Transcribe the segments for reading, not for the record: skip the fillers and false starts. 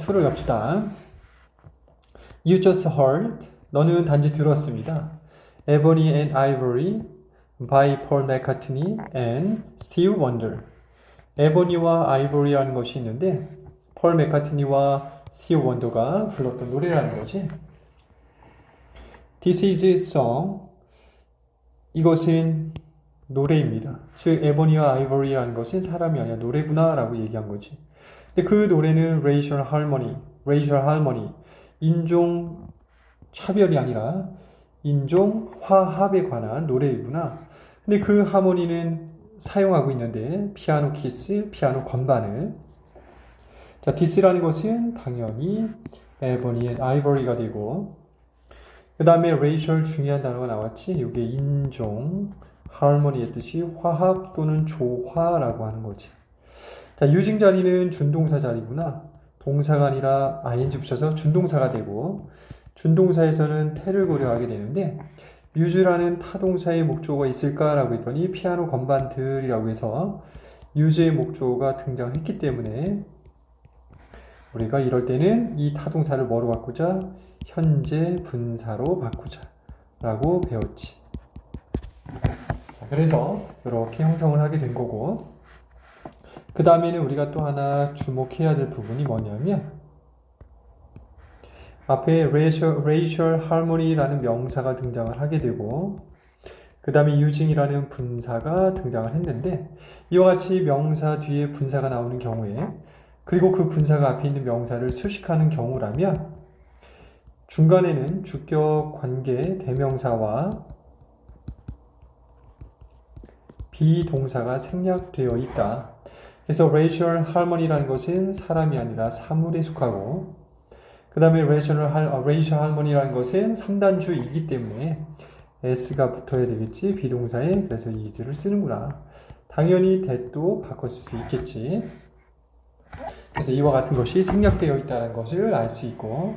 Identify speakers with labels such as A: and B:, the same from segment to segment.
A: 2를 엽시다. You just heard. 너는 단지 들었습니다. Ebony and Ivory by Paul McCartney and Stevie Wonder. 에보니와 아이보리라는 것이 있는데 폴 맥카트니와 스티브 원더가 불렀던 노래라는 거지. This is a song. 이것은 노래입니다. 즉 에보니와 아이보리라는 것은 사람이 아니라 노래구나 라고 얘기한 거지. 근데 그 노래는 racial harmony, 인종 차별이 아니라 인종 화합에 관한 노래이구나. 근데 그 하모니는 사용하고 있는데 피아노 키스, 피아노 건반을. 자, this라는 것은 당연히 ebony and ivory가 되고, 그 다음에 racial 중요한 단어가 나왔지. 이게 인종, harmony의 뜻이 화합 또는 조화라고 하는 거지. 자, using 자리는 준동사 자리구나. 동사가 아니라 ing 붙여서 준동사가 되고, 준동사에서는 태를 고려하게 되는데 use라는 타동사의 목조가 있을까라고 했더니 피아노 건반들이라고 해서 use의 목조가 등장했기 때문에 우리가 이럴 때는 이 타동사를 뭐로 바꾸자? 현재 분사로 바꾸자 라고 배웠지. 자, 그래서 이렇게 형성을 하게 된 거고, 그 다음에는 우리가 또 하나 주목해야 될 부분이 뭐냐면 앞에 racial harmony라는 명사가 등장을 하게 되고, 그 다음에 using이라는 분사가 등장을 했는데, 이와 같이 명사 뒤에 분사가 나오는 경우에, 그리고 그 분사가 앞에 있는 명사를 수식하는 경우라면 중간에는 주격 관계 대명사와 비동사가 생략되어 있다. 그래서 racial harmony라는 것은 사람이 아니라 사물에 속하고, 그 다음에 racial harmony라는 것은 3단주이기 때문에 s가 붙어야 되겠지, 비동사에. 그래서 is를 쓰는구나. 당연히 that도 바꿔 쓸 수 있겠지. 그래서 이와 같은 것이 생략되어 있다는 것을 알 수 있고,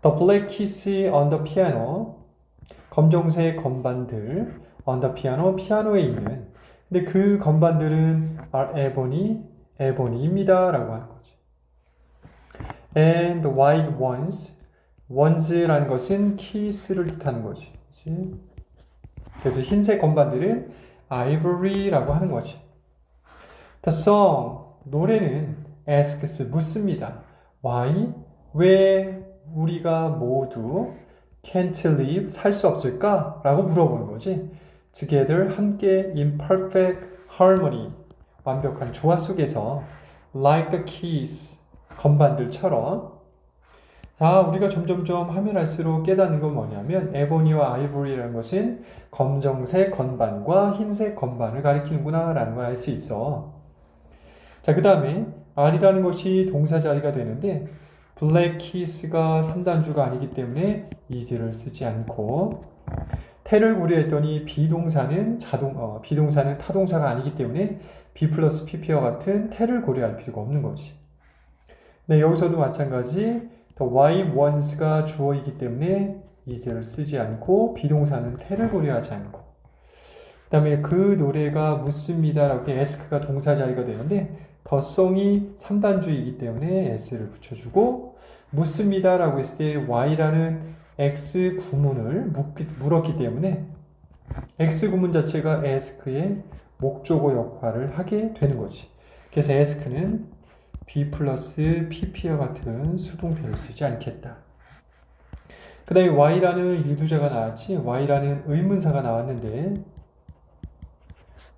A: The black keys on the piano, 검정색 건반들 on the piano, 피아노에 있는. 근데 그 건반들은 are ebony입니다 라고 하는 거지. And the white ones라는 것은 keys를 뜻하는 거지. 그치? 그래서 흰색 건반들은 ivory라고 하는 거지. The song, 노래는 asks, 묻습니다. Why? 왜 우리가 모두 can't live, 살 수 없을까? 라고 물어보는 거지. Together, 함께 in perfect harmony, 완벽한 조화 속에서 like the keys, 건반들처럼. 자, 우리가 점점점 하면 할수록 깨닫는 건 뭐냐면 에보니와 아이보리라는 것은 검정색 건반과 흰색 건반을 가리키는구나 라는 걸 알 수 있어. 자, 그 다음에 R이라는 것이 동사 자리가 되는데 블랙 키스가 3단주가 아니기 때문에 is를 쓰지 않고, 태를 고려했더니 비동사는 타동사가 아니기 때문에 be 플러스 pp와 같은 태를 고려할 필요가 없는 거지. 네, 여기서도 마찬가지 the white ones가 주어이기 때문에 is를 쓰지 않고 비동사는 태를 고려하지 않고, 그 다음에 그 노래가 묻습니다 라고 때 ask가 동사 자리가 되는데 the song이 3단주이기 때문에 s를 붙여주고, 묻습니다 라고 했을 때 y라는 x 구문을 물었기 때문에 x 구문 자체가 ask의 목적어 역할을 하게 되는 거지. 그래서 ask는 be 플러스 pp와 같은 수동태를 쓰지 않겠다. 그 다음에 y라는 유두자가 나왔지. y라는 의문사가 나왔는데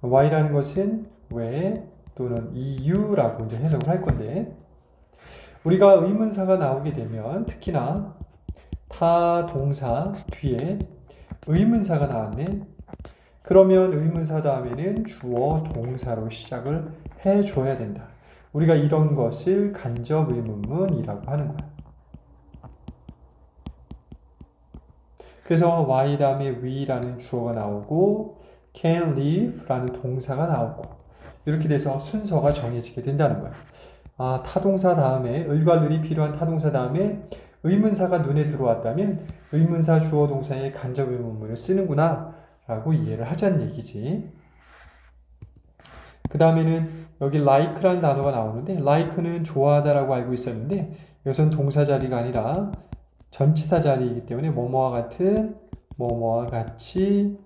A: y라는 것은 왜 또는 이유라고 이제 해석을 할 건데, 우리가 의문사가 나오게 되면 특히나 타동사 뒤에 의문사가 나왔네. 그러면 의문사 다음에는 주어 동사로 시작을 해줘야 된다. 우리가 이런 것을 간접 의문문이라고 하는 거야. 그래서 y 다음에 we라는 주어가 나오고 can live라는 동사가 나오고, 이렇게 돼서 순서가 정해지게 된다는 거야. 아, 타동사 다음에 을과 을이 필요한 타동사 다음에 의문사가 눈에 들어왔다면 의문사 주어 동사의 간접 의문문을 쓰는구나 라고 이해를 하자는 얘기지. 그 다음에는 여기 like라는 단어가 나오는데 like는 좋아하다라고 알고 있었는데 이것은 동사 자리가 아니라 전치사 자리이기 때문에 뭐뭐와 같은, 뭐뭐와 같이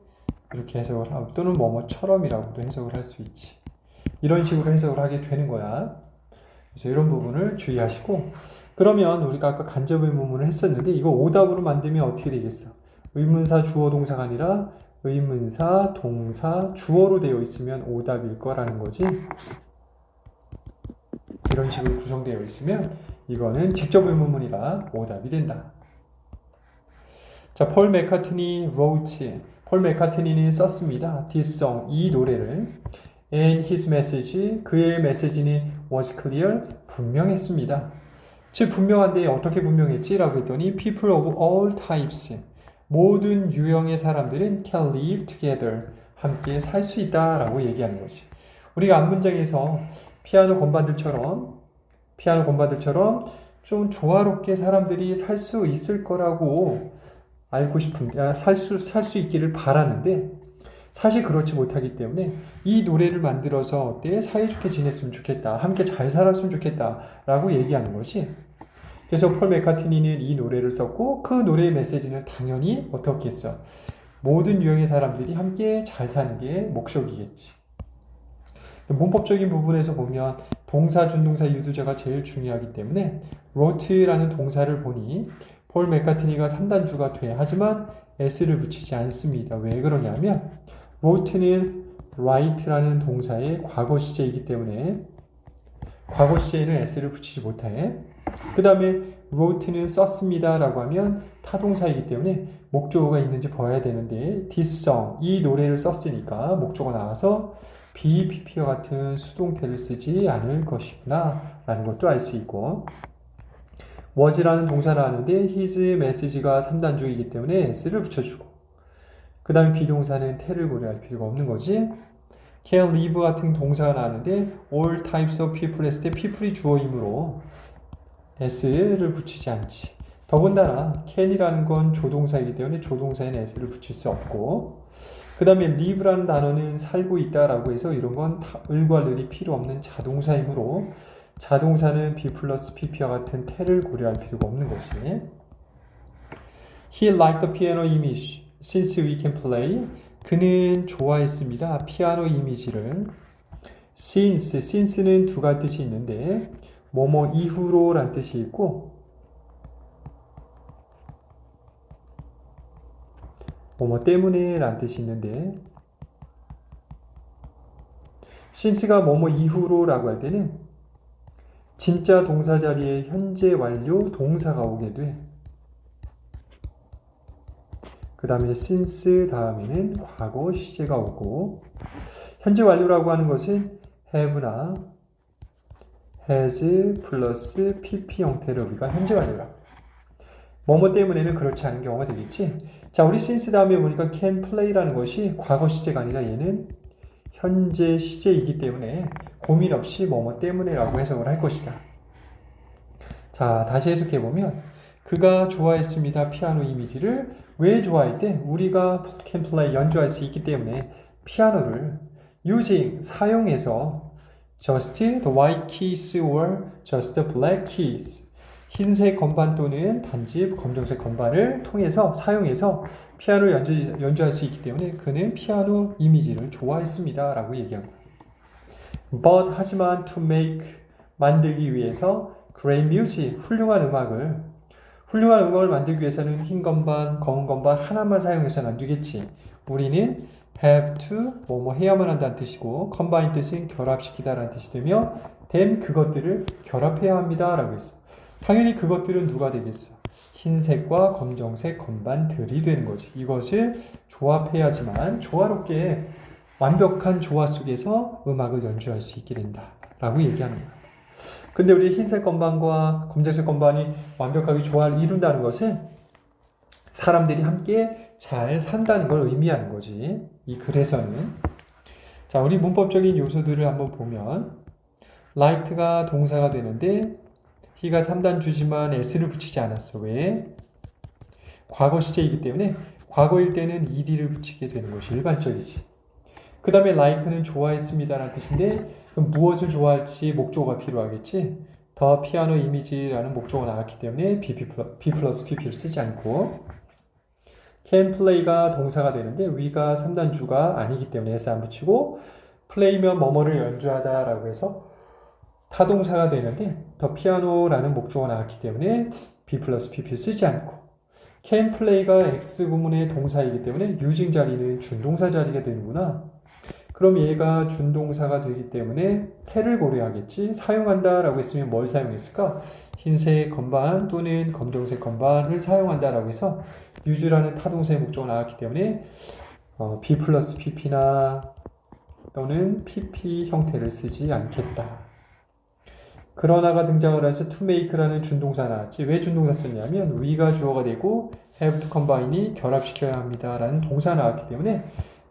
A: 이렇게 해석을 하고 또는 뭐뭐처럼이라고도 해석을 할 수 있지. 이런 식으로 해석을 하게 되는 거야. 그래서 이런 부분을 주의하시고 그러면 우리가 아까 간접 의문문을 했었는데 이거 오답으로 만들면 어떻게 되겠어? 의문사 주어 동사가 아니라 의문사 동사 주어로 되어 있으면 오답일 거라는 거지. 이런 식으로 구성되어 있으면 이거는 직접 의문문이라 오답이 된다. 자, 폴 맥카트니 wrote. 폴 맥카트니는 썼습니다. This song, 이 노래를. And his message, 그의 메시지는 was clear, 분명했습니다. 즉 분명한데 어떻게 분명했지? 라고 했더니 people of all types, 모든 유형의 사람들은 can live together, 함께 살 수 있다 라고 얘기하는 것이. 우리가 앞문장에서 피아노 건반들처럼 좀 조화롭게 사람들이 살 수 있을 거라고 알고 싶은, 살 수 있기를 바라는데 사실 그렇지 못하기 때문에 이 노래를 만들어서 어때? 사이좋게 지냈으면 좋겠다. 함께 잘 살았으면 좋겠다. 라고 얘기하는 것이. 그래서 폴 맥카트니는 이 노래를 썼고 그 노래의 메시지는 당연히 어떻게 했어? 모든 유형의 사람들이 함께 잘 사는 게 목적이겠지. 문법적인 부분에서 보면 동사, 준동사, 유두자가 제일 중요하기 때문에 wrote라는 동사를 보니 폴 맥카트니가 3단주가 돼. 하지만 s를 붙이지 않습니다. 왜 그러냐면 wrote는 write라는 동사의 과거 시제이기 때문에 과거 시제에는 s를 붙이지 못해. 그 다음에 wrote는 썼습니다 라고 하면 타동사이기 때문에 목적어가 있는지 봐야 되는데 this song, 이 노래를 썼으니까 목적어 나와서 be, pp와 같은 수동태를 쓰지 않을 것이구나 라는 것도 알 수 있고 was라는 동사를 하는데 his message가 3단주이기 때문에 s를 붙여주고 그 다음에 비동사는 태를 고려할 필요가 없는 거지. can live 같은 동사가 나왔는데 all types of people 했을 때 people이 주어이므로 s를 붙이지 않지. 더군다나 can이라는 건 조동사이기 때문에 조동사에는 s를 붙일 수 없고 그 다음에 live라는 단어는 살고 있다라고 해서 이런 건 을과 을이 필요 없는 자동사이므로 자동사는 be 플러스 pp와 같은 태를 고려할 필요가 없는 것이. He liked the piano image since we can play. 그는 좋아했습니다. 피아노 이미지를. since는 두 가지 뜻이 있는데 뭐뭐 이후로 란 뜻이 있고 뭐뭐 때문에 란 뜻이 있는데 since가 뭐뭐 이후로 라고 할 때는 진짜 동사 자리에 현재 완료 동사가 오게 돼. 그 다음에 since 다음에는 과거 시제가 오고 현재 완료라고 하는 것은 have나 has 플러스 pp 형태로 우리가 현재 완료라. 뭐뭐 때문에는 그렇지 않은 경우가 되겠지. 자, 우리 since 다음에 보니까 can play라는 것이 과거 시제가 아니라 얘는 현재 시제이기 때문에 고민 없이 뭐뭐 때문에라고 해석을 할 것이다. 자, 다시 해석해보면 그가 좋아했습니다. 피아노 이미지를. 왜 좋아했대? 우리가 can play 연주할 수 있기 때문에 피아노를 using 사용해서 just the white keys or just the black keys 흰색 건반 또는 단지 검정색 건반을 통해서 사용해서 피아노 연주할 수 있기 때문에 그는 피아노 이미지를 좋아했습니다. 라고 얘기한 거예요. But 하지만 to make 만들기 위해서 great music 훌륭한 음악을 만들기 위해서는 흰 건반, 검은 건반 하나만 사용해서는 안 되겠지. 우리는 have to 뭐뭐 해야만 한다는 뜻이고 combine 뜻은 결합시키다 라는 뜻이 되며 then 그것들을 결합해야 합니다 라고 했어. 당연히 그것들은 누가 되겠어? 흰색과 검정색 건반들이 되는 거지. 이것을 조합해야지만 조화롭게 완벽한 조화 속에서 음악을 연주할 수 있게 된다 라고 얘기하는 거야. 근데 우리 흰색 건반과 검정색 건반이 완벽하게 조화를 이룬다는 것은 사람들이 함께 잘 산다는 걸 의미하는 거지. 이 글에서는. 자, 우리 문법적인 요소들을 한번 보면 liked가 동사가 되는데 he가 3단주지만 s를 붙이지 않았어. 왜? 과거 시제이기 때문에 과거일 때는 ed를 붙이게 되는 것이 일반적이지. 그 다음에 like는 좋아했습니다라는 뜻인데 그럼 무엇을 좋아할지 목적어가 필요하겠지. 더 피아노 이미지라는 목적어가 나왔기 때문에 B 플러스 PP를 쓰지 않고 can play가 동사가 되는데 we가 3단주가 아니기 때문에 s 안 붙이고 play면 뭐뭐를 연주하다라고 해서 타동사가 되는데 더 피아노라는 목적어가 나왔기 때문에 B 플러스 PP를 쓰지 않고 can play가 X 구문의 동사이기 때문에 using 자리는 준동사 자리가 되는구나. 그럼 얘가 준동사가 되기 때문에 태를 고려하겠지. 사용한다 라고 했으면 뭘 사용했을까? 흰색 건반 또는 검정색 건반을 사용한다 라고 해서 use라는 타동사의 목적어가 나왔기 때문에 B 플러스 PP나 또는 PP 형태를 쓰지 않겠다. 그러나가 등장을 해서 to make라는 준동사 나왔지. 왜 준동사 썼냐면 we가 주어가 되고 have to combine이 결합시켜야 합니다 라는 동사 나왔기 때문에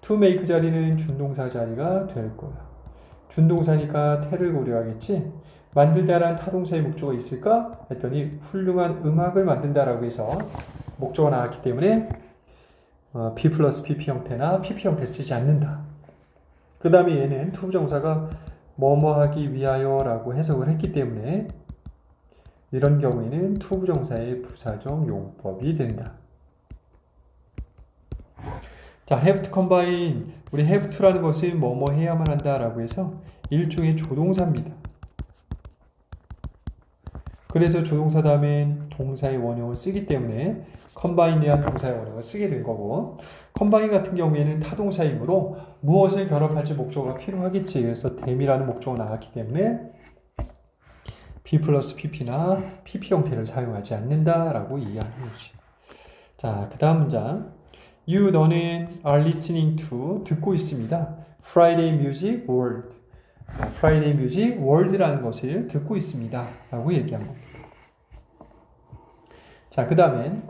A: to make 자리는 준동사 자리가 될 거야. 준동사니까 태를 고려하겠지. 만들다라는 타동사의 목적어가 있을까? 했더니 훌륭한 음악을 만든다라고 해서 목적어가 나왔기 때문에 P 플러스 PP 형태나 PP 형태 쓰지 않는다. 그 다음에 얘는 투부정사가 뭐뭐 하기 위하여 라고 해석을 했기 때문에 이런 경우에는 투부정사의 부사적 용법이 된다. 자, have to combine. 우리 have to라는 것은 뭐뭐 해야만 한다라고 해서 일종의 조동사입니다. 그래서 조동사 다음엔 동사의 원형을 쓰기 때문에 combine이란 동사의 원형을 쓰게 된 거고 combine 같은 경우에는 타동사이므로 무엇을 결합할지 목적어가 필요하겠지. 그래서 tham이라는 목적어가 나왔기 때문에 B 플러스 PP나 PP 형태를 사용하지 않는다라고 이해하는 거지. 자, 그 다음 문장. You, 너는 are listening to, 듣고 있습니다. Friday Music World. Friday Music World라는 것을 듣고 있습니다. 라고 얘기한 겁니다. 자, 그 다음엔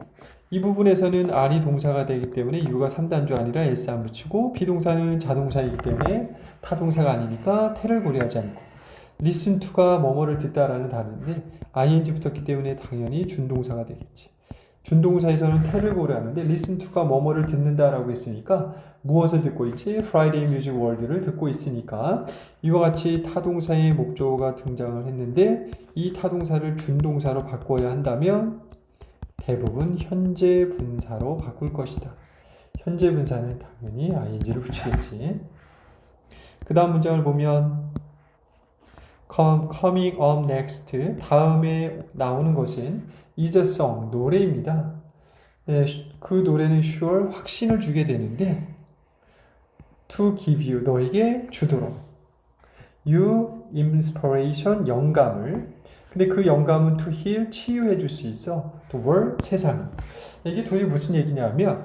A: 이 부분에서는 are이 동사가 되기 때문에 you가 3단주 아니라 s 안 붙이고 비동사는 자동사이기 때문에 타동사가 아니니까 태를 고려하지 않고 listen to가 뭐뭐를 듣다라는 단어인데 ing 붙었기 때문에 당연히 준동사가 되겠지. 준동사에서는 태를 고려하는데 listen to가 뭐뭐를 듣는다라고 했으니까 무엇을 듣고 있지? Friday Music World를 듣고 있으니까 이와 같이 타동사의 목적어가 등장을 했는데 이 타동사를 준동사로 바꿔야 한다면 대부분 현재 분사로 바꿀 것이다. 현재 분사는 당연히 ing를 붙이겠지. 그 다음 문장을 보면 coming up next 다음에 나오는 것은 is a song 노래입니다. 네, 그 노래는 sure 확신을 주게 되는데 to give you 너에게 주도록 you inspiration 영감을 근데 그 영감은 to heal 치유해 줄 수 있어 the world 세상 이게 도대체 무슨 얘기냐면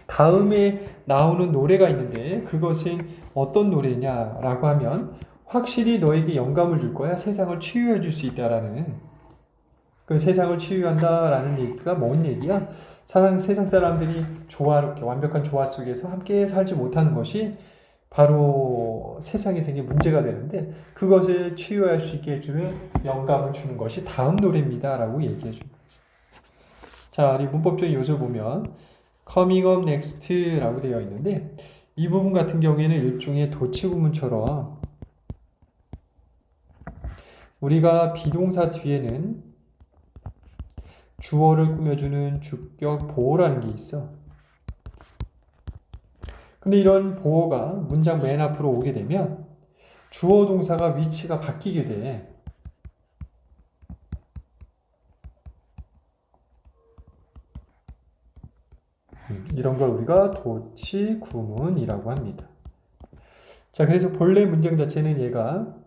A: 다음에 나오는 노래가 있는데 그것은 어떤 노래냐라고 하면 확실히 너에게 영감을 줄 거야 세상을 치유해 줄 수 있다라는 그 세상을 치유한다라는 얘기가 뭔 얘기야? 세상 사람들이 조화롭게 완벽한 조화 속에서 함께 살지 못하는 것이 바로 세상에 생긴 문제가 되는데 그것을 치유할 수 있게 해주는 영감을 주는 것이 다음 노래입니다 라고 얘기해 줍니다. 자, 우리 문법적인 요소 보면 coming up next 라고 되어 있는데 이 부분 같은 경우에는 일종의 도치구문처럼 우리가 비동사 뒤에는 주어를 꾸며주는 주격 보호라는 게 있어. 근데 이런 보호가 문장 맨 앞으로 오게 되면 주어 동사가 위치가 바뀌게 돼. 이런 걸 우리가 도치구문이라고 합니다. 자, 그래서 본래 문장 자체는 얘가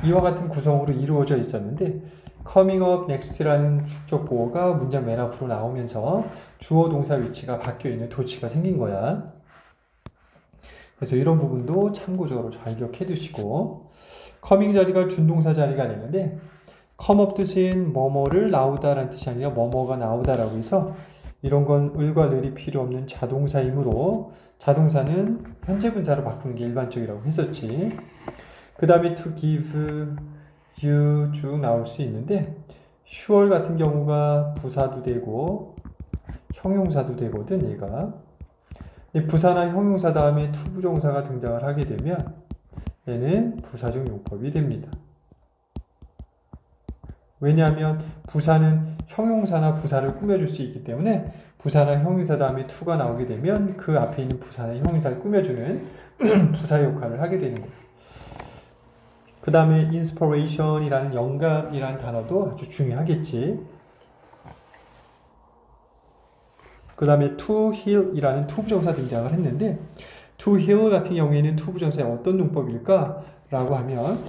A: 이와 같은 구성으로 이루어져 있었는데 coming up next라는 주격 보호가 문장 맨 앞으로 나오면서 주어 동사 위치가 바뀌어 있는 도치가 생긴 거야. 그래서 이런 부분도 참고적으로 잘 기억해 두시고 coming 자리가 준동사 자리가 되는데 come up 뜻은 뭐뭐를 나오다라는 뜻이 아니라 뭐뭐가 나오다라고 해서 이런 건 을과 늘이 필요 없는 자동사이므로 자동사는 현재 분사로 바꾸는 게 일반적이라고 했었지. 그 다음에 to give due 쭉 나올 수 있는데 sure 같은 경우가 부사도 되고 형용사도 되거든 얘가. 근데 부사나 형용사 다음에 to 부정사가 등장을 하게 되면 얘는 부사적 용법이 됩니다. 왜냐하면 부사는 형용사나 부사를 꾸며줄 수 있기 때문에 부사나 형용사 다음에 to가 나오게 되면 그 앞에 있는 부사나 형용사를 꾸며주는 부사 역할을 하게 되는 거예요. 그 다음에 inspiration이라는 영감이라는 단어도 아주 중요하겠지. 그 다음에 to heal이라는 to 부정사 등장을 했는데 to heal 같은 경우에는 to 부정사의 어떤 용법일까? 라고 하면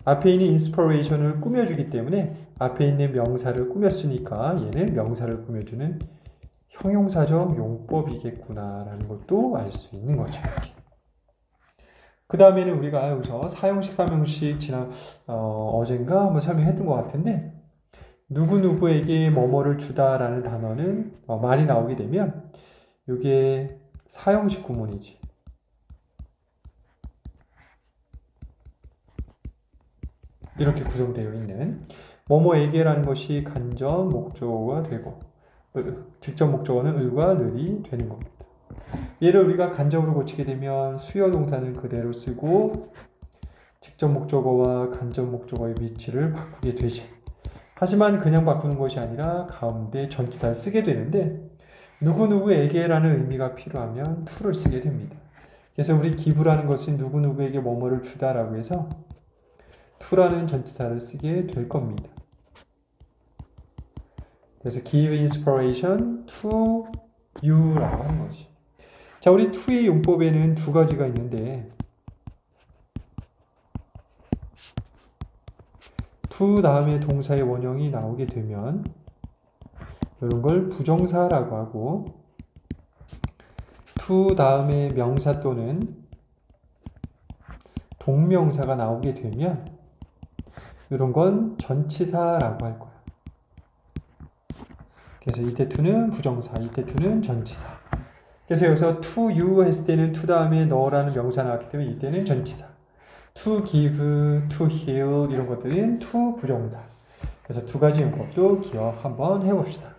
A: 앞에 있는 inspiration을 꾸며주기 때문에 앞에 있는 명사를 꾸몄으니까 얘는 명사를 꾸며주는 형용사적 용법이겠구나 라는 것도 알 수 있는 거죠. 그 다음에는 우리가 여기서 사용식, 사명식 어젠가 한번 설명했던 것 같은데 누구누구에게 뭐뭐를 주다라는 단어는 말이 나오게 되면 이게 사용식 구문이지. 이렇게 구성되어 있는 뭐뭐에게라는 것이 간접 목적어가 되고 직접 목적어는 을과 늘이 되는 겁니다. 얘를 우리가 간접으로 고치게 되면 수요 동사는 그대로 쓰고 직접 목적어와 간접 목적어의 위치를 바꾸게 되지. 하지만 그냥 바꾸는 것이 아니라 가운데 전치사를 쓰게 되는데 누구누구에게라는 의미가 필요하면 to를 쓰게 됩니다. 그래서 우리 give라는 것은 누구누구에게 뭐뭐를 주다라고 해서 to라는 전치사를 쓰게 될 겁니다. 그래서 give inspiration to you라고 하는 거지. 자, 우리 to의 용법에는 두 가지가 있는데 to 다음에 동사의 원형이 나오게 되면 이런 걸 부정사라고 하고 to 다음에 명사 또는 동명사가 나오게 되면 이런 건 전치사라고 할 거야. 그래서 이때 to는 부정사, 이때 to는 전치사. 그래서 여기서 to you 했을 때는 to 다음에 너라는 명사 나왔기 때문에 이때는 전치사. to give, to heal 이런 것들은 to 부정사. 그래서 두 가지 용법도 기억 한번 해봅시다.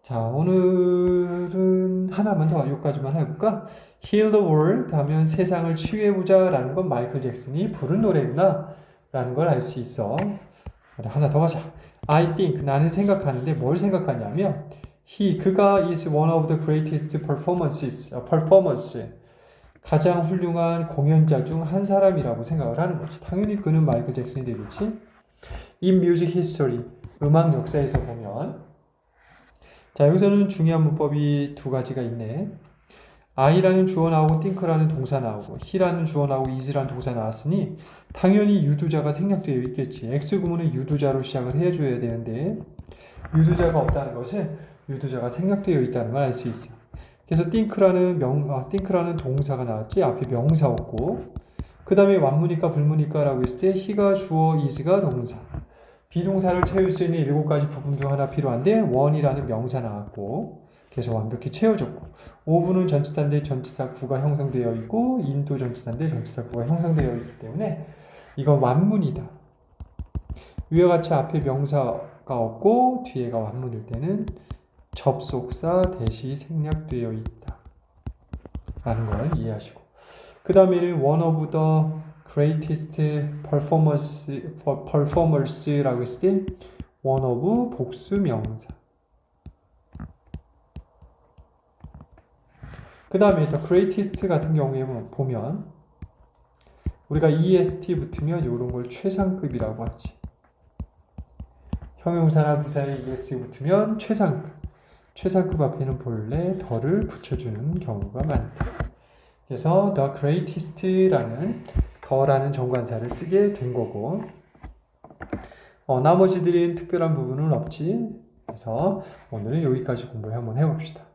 A: 자, 오늘은 하나만 더 여기까지만 해볼까? Heal the world 하면 세상을 치유해보자 라는 건 마이클 잭슨이 부른 노래구나 라는 걸 알 수 있어. 하나 더 가자. I think, 나는 생각하는데 뭘 생각하냐면 그가 is one of the greatest performers 가장 훌륭한 공연자 중 한 사람이라고 생각을 하는 거지. 당연히 그는 마이클 잭슨이 되겠지. In music history, 음악 역사에서 보면 자, 여기서는 중요한 문법이 두 가지가 있네. I라는 주어 나오고 think라는 동사 나오고 he라는 주어 나오고 is라는 동사 나왔으니 당연히 유두자가 생략되어 있겠지. X구문은 유두자로 시작을 해줘야 되는데 유두자가 없다는 것은 유두자가 생략되어 있다는 걸 알 수 있어. 그래서 think라는 동사가 나왔지. 앞에 명사 없고 그 다음에 완무니까 불무니까라고 했을 때 he가 주어, is가 동사. 비동사를 채울 수 있는 7가지 부분 중 하나 필요한데 one이라는 명사 나왔고 그래서 완벽히 채워졌고 ove는 전치사인데 전치사 구가 형성되어 있고 in도 전치사인데 전치사 구가 형성되어 있기 때문에 이건 완문이다. 위와 같이 앞에 명사가 없고 뒤에가 완문일 때는 접속사 대시 생략되어 있다 라는 걸 이해하시고 그 다음에는 one of the greatest performers라고 했을 때 one of 복수 명사 그 다음에 the greatest 같은 경우에 보면 우리가 est 붙으면 이런 걸 최상급이라고 하지. 형용사나 부사에 es 붙으면 최상급 앞에는 본래 더를 붙여주는 경우가 많다. 그래서 the greatest라는 더라는 정관사를 쓰게 된 거고 나머지들은 특별한 부분은 없지. 그래서 오늘은 여기까지 공부를 한번 해봅시다.